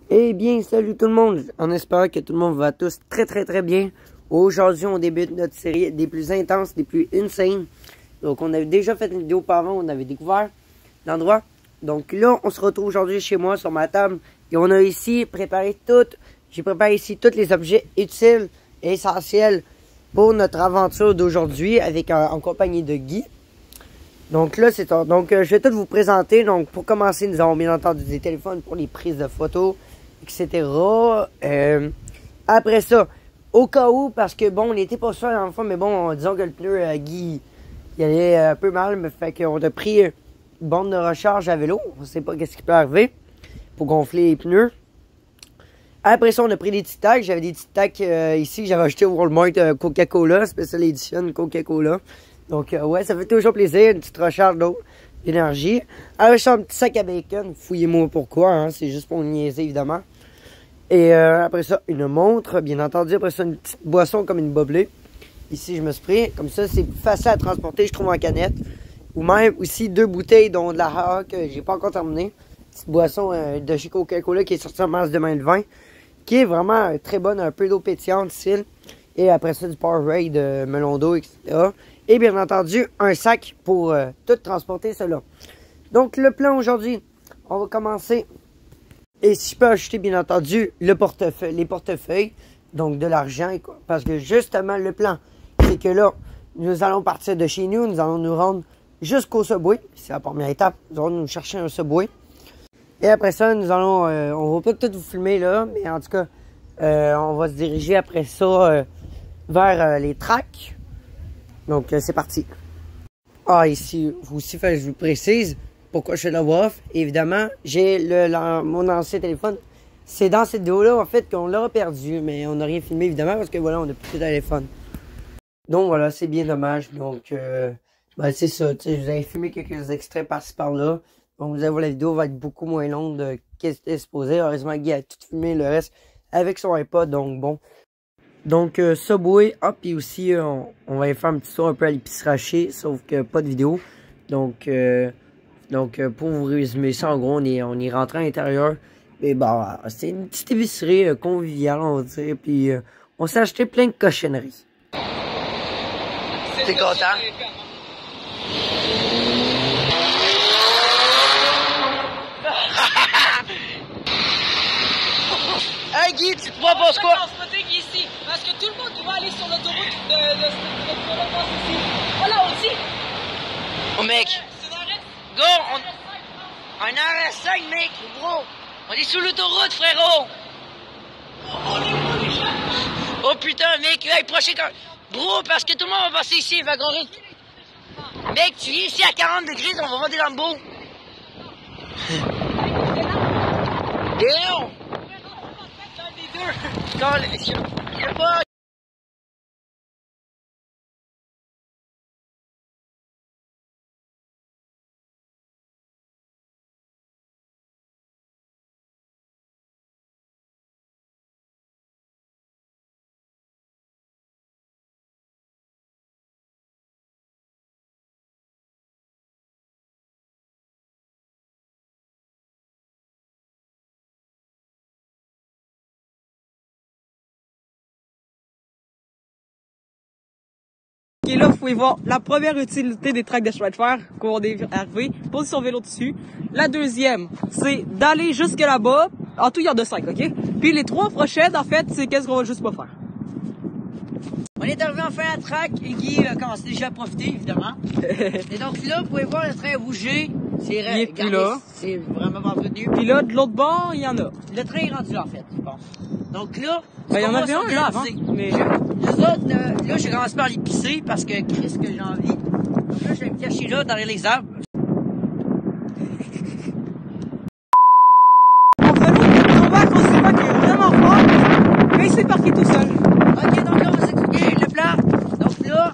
Eh bien, salut tout le monde, en espérant que tout le monde va tous très bien. Aujourd'hui, on débute notre série des plus intenses, des plus insane. Donc, on avait déjà fait une vidéo par avant, on avait découvert l'endroit. Donc là, on se retrouve aujourd'hui chez moi, sur ma table. Et on a ici préparé j'ai préparé ici tous les objets utiles et essentiels pour notre aventure d'aujourd'hui en compagnie de Guy. Donc là, c'est ça. Donc, je vais tout vous présenter. Donc, pour commencer, nous avons bien entendu des téléphones pour les prises de photos, etc. Après ça, au cas où, parce que bon, on n'était pas sûr la fois, mais bon, disons que le pneu Guy, il allait un peu mal, mais fait qu'on a pris une borne de recharge à vélo. On ne sait pas qu'est-ce qui peut arriver pour gonfler les pneus. Après ça, on a pris des tic tacs. J'avais des tic tacs ici que j'avais acheté au Walmart Coca-Cola, Special Edition Coca-Cola. Donc, ouais, ça fait toujours plaisir, une petite recharge d'eau, d'énergie. Après ça, un petit sac à bacon. Fouillez-moi pourquoi, hein, c'est juste pour niaiser, évidemment. Et après ça, une montre, bien entendu. Après ça, une petite boisson comme une bobelée. Ici, je me suis pris. Comme ça, c'est facile à transporter, je trouve, en canette. Ou même aussi 2 bouteilles, dont de la Hara que j'ai pas encore terminé. Petite boisson de chez Coca-Cola qui est sortie en mars 2020. Qui est vraiment très bonne, un peu d'eau pétillante, style. Et après ça, du Powerade, melon d'eau, etc. Et bien entendu, un sac pour tout transporter cela. Donc, le plan aujourd'hui, on va commencer. Et si je peux acheter, bien entendu, les portefeuilles, donc de l'argent. Parce que justement, le plan, c'est que là, nous allons partir de chez nous. Nous allons nous rendre jusqu'au Subway. C'est la première étape. Nous allons nous chercher un Subway. Et après ça, nous allons, on va pas tout vous filmer là, mais en tout cas, on va se diriger après ça vers les tracks. Donc, c'est parti. Ah, ici aussi, je vous précise pourquoi je fais la voix off. Évidemment, j'ai mon ancien téléphone. C'est dans cette vidéo-là, en fait, qu'on l'a perdu, mais on n'a rien filmé, évidemment, parce que voilà, on n'a plus de téléphone. Donc, voilà, c'est bien dommage. Donc, ben, c'est ça, tu sais, je vous avais filmé quelques extraits par-ci, par-là. Donc, vous allez voir, la vidéo va être beaucoup moins longue de qu'est-ce qui était supposé. Heureusement, Guy a tout filmé, le reste, avec son iPod, donc bon. Donc, Subway, hop, puis aussi, on va aller faire un petit tour un peu à l'épicerie Haché, sauf que pas de vidéo. Donc, pour vous résumer ça, en gros, on est rentré à l'intérieur. Et bah, c'est une petite épicerie conviviale, on va dire. Puis, on s'est acheté plein de cochonneries. T'es content? Hey Guy, tu te proposes quoi? Ici, parce que tout le monde va aller sur l'autoroute de ici. Voilà aussi. Oh mec. Go, un RS5 mec, bro. On est sur l'autoroute frérot. Oh putain mec, hey, prochain quand... Bro, parce que tout le monde va passer ici, wagon riche. Mec, tu viens ici à 40 degrés, on va voir des lambeaux. Damn. Je sais pas. Et là, vous pouvez voir la première utilité des tracks de chemin de fer qu'on est arrivé, poser son vélo dessus. La deuxième, c'est d'aller jusque là-bas. En tout, il y en a 5, OK? Puis les 3 prochaines, en fait, c'est qu'est-ce qu'on va juste pas faire. On est arrivé enfin à track et Guy a commencé déjà à profiter, évidemment. Et donc là, vous pouvez voir le train bouger. Il est plus là. C'est vraiment pas entretenu. Puis là, de l'autre bord, il y en a. Le train est rendu là, en fait, je pense. Donc là, ben, il y en avait un là avant. Mais... Les autres, là, je commence par les pisser parce que Chris, que j'ai envie. Donc là, je vais me cacher là, derrière les arbres. Mon vélo, il est tombé à cause du vent qui est vraiment fort. Mais il s'est parqué tout seul. Ok, donc là, on va s'expliquer le plan. Donc là,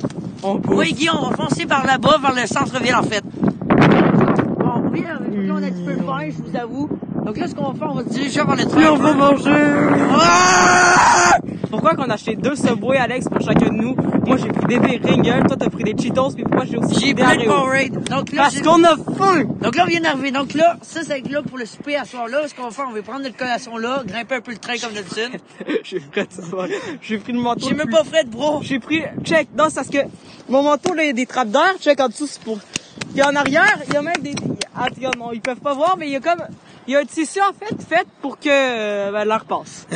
oui, Guy, on va foncer par là-bas, vers le centre-ville, en fait. Bon, oui, là, on a un petit peu faim, je vous avoue. Donc là, ce qu'on va faire, on va se diriger vers le train. Puis on va manger. Ah! pourquoi qu'on a acheté 2 Subway, Alex, pour chacun de nous. Moi, j'ai pris des Pringles, toi, t'as pris des Cheetos, puis moi, j'ai aussi J'ai pris des pris le Oreos. Powerade. Donc là, Parce qu'on a faim! Donc là, on vient d'arriver. Donc là, ça, c'est là pour le souper à ce soir-là. Ce qu'on va faire, on va prendre notre collation là, grimper un peu le train comme d'habitude. J'ai pris le manteau. J'ai même pas frais de bro. J'ai pris, check, non, c'est parce que mon manteau, là, il y a des trappes d'air, check, en dessous, c'est pour... Puis en arrière, il y a même des... Ah, non, ils peuvent pas voir, mais il y a comme... Il y a un tissu, en fait pour que l'air passe.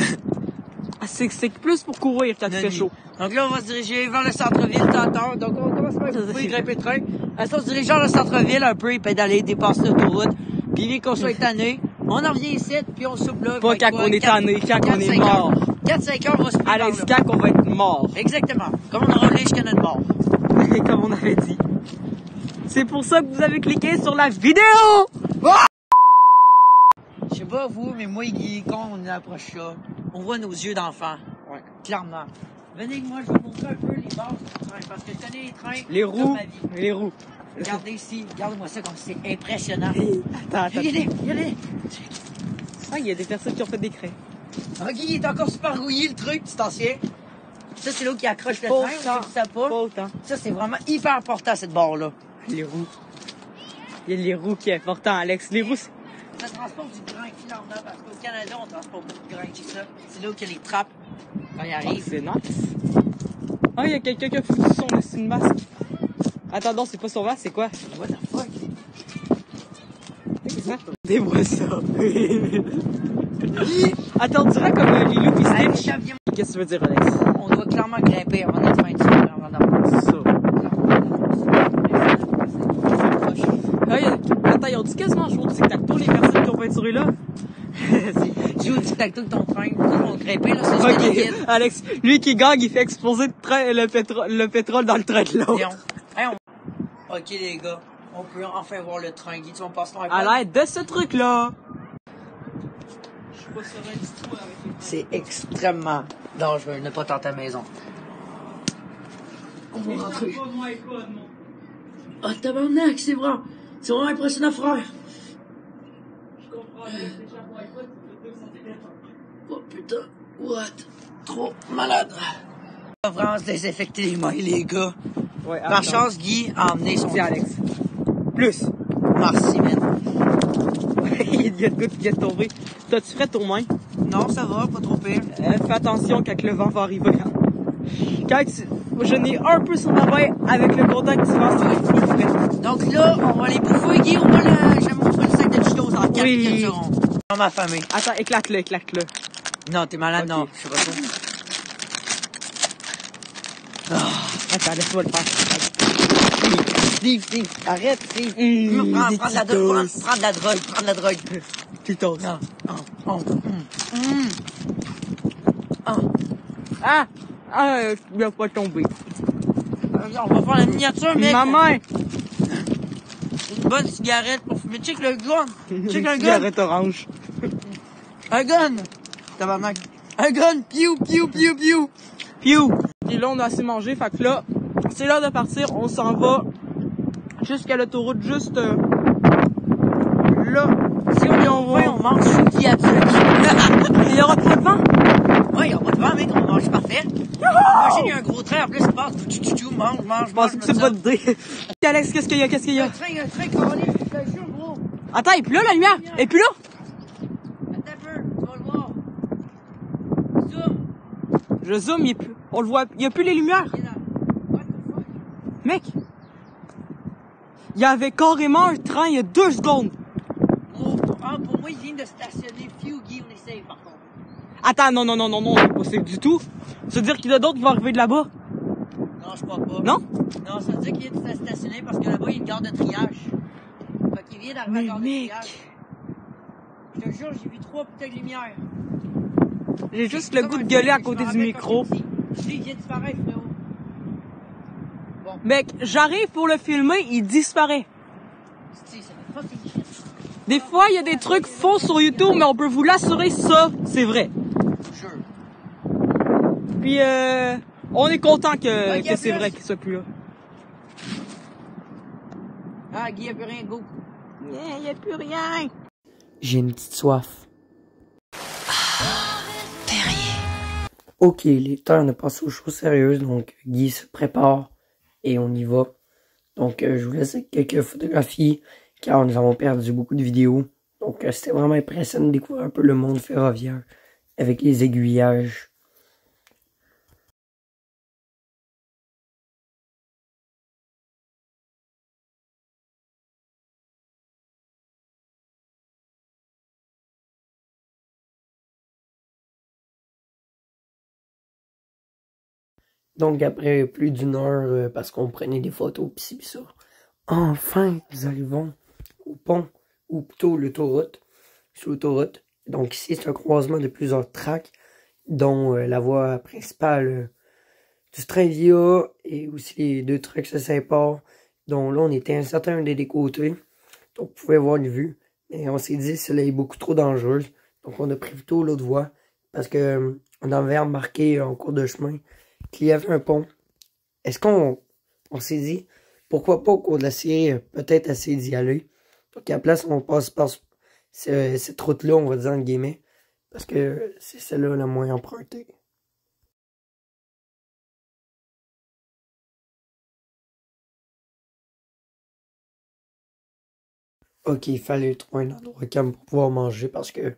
C'est plus pour courir quand il fait chaud. Donc là, on va se diriger vers le centre-ville tantôt. Donc on commence par grimper le train. Après, on se dirige vers le centre-ville un peu et pédaler, dépasser l'autoroute. Puis dès qu'on soit tanné, on en revient ici, puis on soupe là. Pas quand on est tanné, quand on est mort. 4-5 heures, on va se Alex, quand on va être mort. Exactement. Comme on a roulé jusqu'à notre mort. Comme on avait dit. C'est pour ça que vous avez cliqué sur la vidéo! Je sais pas vous, mais moi et Guy, quand on approche là, on voit nos yeux d'enfant. Ouais. Clairement. Venez avec moi, je vais vous montrer un peu les bases du train, parce que je connais les trains Les de roues. ma vie. Les roues. Regardez ici, regardez-moi ça comme c'est impressionnant. Attends. Regardez. Ah, il y a des personnes qui ont fait des craies. Ah, Guy, il est encore super rouillé le truc, petit ancien. Ça, c'est là qui accroche le Pas train, autant. tu sais pas. Pas autant. Ça, c'est vraiment hyper important, cette barre-là. Les roues. Il y a les roues qui est important, Alex. Les roues, Ça transporte du grain finalement, parce qu'au Canada, on transporte beaucoup de grain qui ça. C'est là où il y a les trappes quand il arrive. c'est nice. Ah, il y a quelqu'un qui a foutu son masque. Attends, non, c'est pas son masque, c'est quoi? What the fuck? C'est ça? Des brosseurs. Attends, on dirait comme Lilou pis Stitch. Qu'est-ce que tu veux dire, Alex? On doit clairement grimper avant d'être fin de semaine, avant d'avoir C'est ça. Ah, attends, ils ont dit quasiment jouer au tic-tac-toe, les personnes qui ont peinturé là. Joue au tic-tac-toe avec ton train. Nous, on grimper, là, c'est juste des Ok, guides. Alex, lui qui gagne, il fait exploser le pétrole dans le train de l'autre. Hey, ok, les gars, on peut enfin voir le train. Guy, tu vas me passer ton À iPad? l'aide de ce truc-là. Je suis pas serein du tout avec les... C'est extrêmement dangereux. Ne pas tenter à la maison. On va rentrer. Ah, tabarnak, c'est vrai. C'est vraiment impressionnant, frère. Je comprends, mais t'échappes mon iPod, tu peux 2 cm. Oh putain, what? Trop malade. On va vraiment se désinfecter les mains, les gars. Ouais, Par chance, Guy a emmené son... C'est Alex. Plus. Merci, man. Il y a de gouttes qui viennent de tomber. T'as-tu fait ton main? Non, ça va, pas trop pire. Fais attention quand le vent va arriver. Je n'ai un peu sur ma main avec le contact du vent, c'est full frais. Donc là, on va les bouffer, Guy. On va je vais montrer le sac de Cheetos en 4 Oui. secondes. Dans ma famille. Attends, éclate-le. Non, t'es malade, Ok. non. Je suis pas trop. Attends, laisse-moi le faire. Steve, arrête, Steve. Des Prends de la drogue, prends de la drogue. Cheetos. Ah, il va pas tomber. On va faire la miniature, mec. Ma main. Une bonne cigarette pour fumer. Check le gun. Check un gun. Cigarette orange. Un gun. Tabarnak. Un gun. Piou. Piou! Et là, on a assez mangé, fait que là, c'est l'heure de partir, on s'en va jusqu'à l'autoroute, juste là. Si on est en voie, on mange Chouki à truc. Il y aura pas de vent? Ouais, il y aura pas de vent, mec, on mange parfait. Imagine, il y a un gros train, en plus, il passe, mange. Je pense que c'est pas d'idée. Alex, qu'est-ce qu'il y a? Il y a un train collé, je te jure, gros. Attends, et puis là, la lumière! Et puis là! Attends un peu, tu vas le voir. Zoom. Je zoome, on le voit, il y a plus les lumières. Il est là. What the fuck? Mec! Il y avait carrément un train il y a 2 secondes. Gros, pour moi, il vient de stationner Few, Guy, on est safe, par contre. Attends, non, c'est pas safe du tout. Ça veut dire qu'il y en a d'autres qui vont arriver de là-bas. Non, je crois pas. Non? Non, ça veut dire qu'il vient de stationner parce que là-bas, il y a une gare de triage. Fait qu'il vient d'arriver à la gare de triage. Je te jure, j'ai vu 3 putains de lumière. J'ai juste le goût de gueuler à côté du micro. Lui, il vient de disparaître, frérot. Bon. Mec, j'arrive pour le filmer, il disparaît. Ça fait fucking shit. Des fois, il y a des trucs faux sur YouTube, mais on peut vous l'assurer, ça, c'est vrai. Sure. Puis, on est content Ok, que c'est plus. vrai qu'il soit plus là. Ah, Guy, y'a plus rien, go. Il n'y a plus rien. J'ai une petite soif. Ok, il est temps de passer aux choses sérieuses. Donc, Guy se prépare et on y va. Donc, je vous laisse avec quelques photographies car nous avons perdu beaucoup de vidéos. Donc, c'était vraiment impressionnant de découvrir un peu le monde ferroviaire avec les aiguillages. Donc, après plus d'une heure, parce qu'on prenait des photos, pis ci, pis ça, enfin, nous arrivons au pont, ou plutôt l'autoroute, sur l'autoroute. Donc, ici, c'est un croisement de plusieurs tracks, dont la voie principale du train via et aussi les deux tracks se séparent. Donc là, on était à un certain des côtés, donc vous pouvez voir les vues. Mais on s'est dit que celle-là est beaucoup trop dangereuse, donc on a pris plutôt l'autre voie, parce que on avait remarqué en cours de chemin qu'il y avait un pont. Est-ce qu'on s'est dit, pourquoi pas au cours de la série, peut-être essayer d'y aller. Donc à la place, on passe par cette route-là, on va dire en guillemets, parce que c'est celle-là la moins empruntée. Ok, il fallait trouver un endroit calme pour pouvoir manger parce que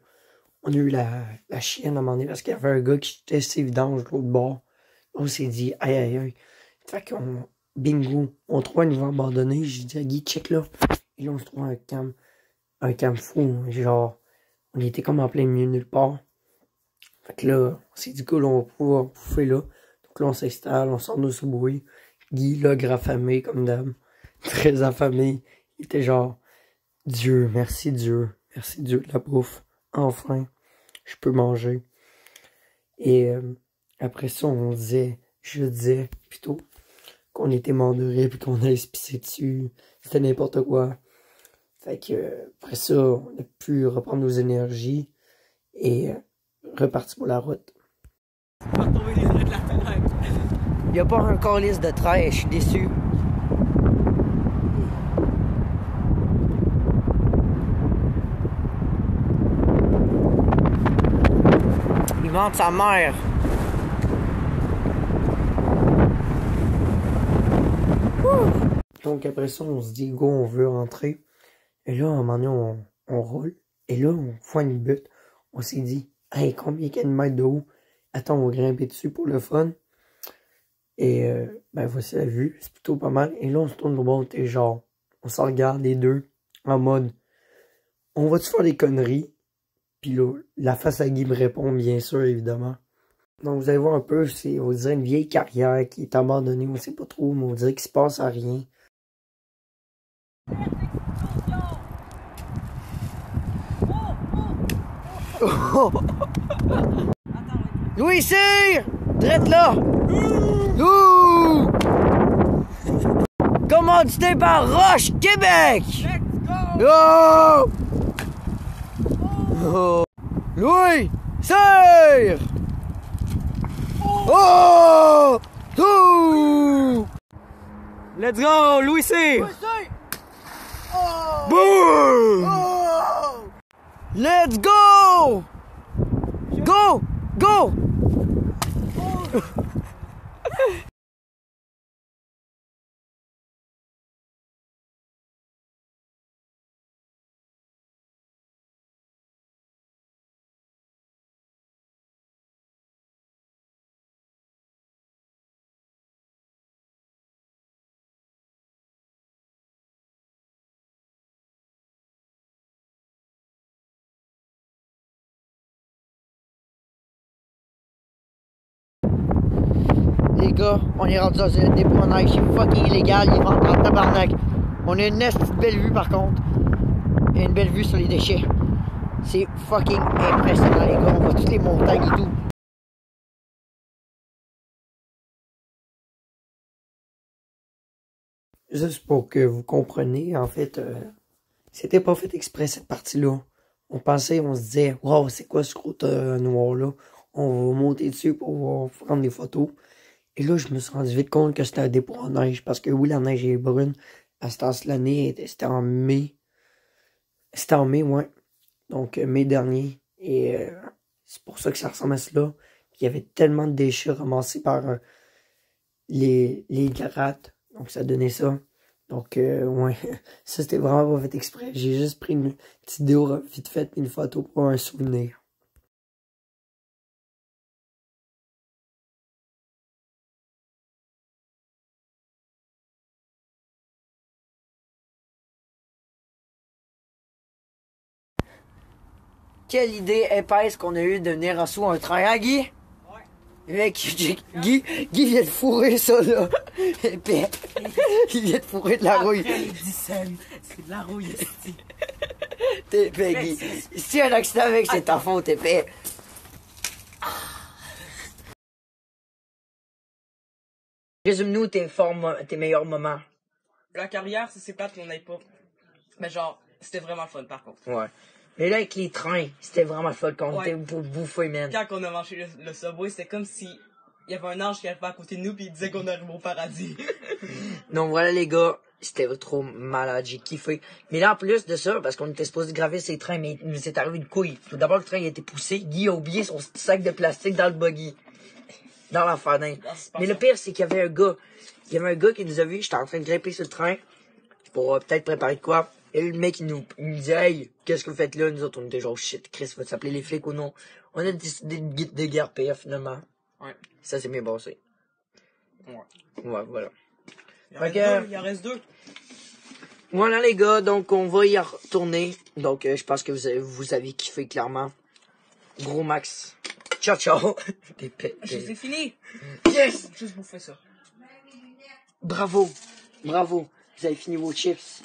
on a eu la chienne à un moment donné parce qu'il y avait un gars qui jetait ses vidanges de l'autre bord. On s'est dit, aïe aïe aïe. Fait qu'on, bingo, on trouve un niveau abandonné. J'ai dit à Guy, check là. Et là, on se trouve un camp fou. Genre, on était comme en plein milieu de nulle part. Fait que là, on s'est dit, cool, on va pouvoir bouffer là. Donc là, on s'installe, on sort de ce bruit. Guy, là, affamé comme d'hab. Très affamé. Il était genre, Dieu, merci Dieu de la bouffe. Enfin, je peux manger. Et après ça, je disais plutôt qu'on était mort de rire puis qu'on allait se pisser dessus. C'était n'importe quoi. Fait que après ça, on a pu reprendre nos énergies et repartir pour la route. Il n'y a pas encore liste de train, je suis déçu. Il monte sa mère. Donc après ça, on se dit, go, on veut rentrer. Et là, à un moment donné, on roule. Et là, on voit une butte. On s'est dit, hey, combien il y a de mètres de haut? Attends, on va grimper dessus pour le fun. Et ben voici la vue, c'est plutôt pas mal. Et là, on se tourne au bord et genre, on se regarde les deux en mode, on va-tu faire des conneries? Puis là, la face à Guy me répond, bien sûr, évidemment. Donc vous allez voir un peu, c'est, on dirait une vieille carrière qui est abandonnée, on sait pas trop, mais on dirait qu'il se passe à rien. Oh! Louis Cyr! Drette là! Ouh! Commandité par Roche Québec! Oh! Oh! Louis Cyr! Oh! Ouh! Let's go, Louis Cyr! Oh! Boom! Oh! Let's go! Go! Go! Les gars, on est rendu dans un dépôt en neige, c'est fucking illégal, ils vendent en tabarnak. On a une belle vue par contre, et une belle vue sur les déchets. C'est fucking impressionnant les gars, on voit toutes les montagnes et tout. Juste pour que vous compreniez, en fait, c'était pas fait exprès cette partie-là. On pensait, on se disait, wow, c'est quoi ce gros noir-là? On va monter dessus pour prendre des photos. Et là, je me suis rendu vite compte que c'était un dépôt en neige. Parce que oui, la neige est brune. À ce temps-ci, l'année, c'était en mai. C'était en mai, ouais. Donc, mai dernier. Et c'est pour ça que ça ressemble à cela. Il y avait tellement de déchets ramassés par les grattes. Donc, ça donnait ça. Donc, ouais, ça, c'était vraiment pas fait exprès. J'ai juste pris une petite vidéo vite faite, une photo pour un souvenir. Quelle idée épaisse qu'on a eue de venir en sous un train, hein, Guy? Ouais. Mec, Guy vient de fourrer ça, là. Épais. Il vient de fourrer de la rouille. C'est de la rouille, ici. T'es épais, Guy. Si y a un accident avec, c'est ta faute, épais. Résume-nous tes meilleurs moments. La carrière, c'est plate qu'on n'aille pas. Mais genre, c'était vraiment le fun, par contre. Ouais. Mais là, avec les trains, c'était vraiment le fun quand on était pour bouffer, man. Quand on a mangé le Subway, c'était comme si il y avait un ange qui arrivait à côté de nous puis il disait qu'on arrive au paradis. Donc voilà, les gars, c'était trop malade, j'ai kiffé. Mais là, en plus de ça, parce qu'on était supposé graver ces trains, mais il nous est arrivé une couille. Tout d'abord, le train il a été poussé. Guy a oublié son sac de plastique dans le buggy. Dans la fenêtre. Mais le pire, c'est qu'il y avait un gars. Il y avait un gars qui nous a vu, j'étais en train de grimper sur le train pour peut-être préparer de quoi. Et le mec, il nous dit, hey, qu'est-ce que vous faites là? Nous autres, on était genre, shit, Chris, va s'appeler les flics ou non? On a décidé de déguerpir, finalement. Ouais. Ça, c'est bien passé. Ouais. Ouais, voilà. Il en reste deux. Voilà, les gars, donc, on va y retourner. Donc, je pense que vous avez kiffé, clairement. Gros max. Ciao, ciao. C'est fini. Yes! Juste bouffer ça. Bravo. Bravo. Vous avez fini vos chips.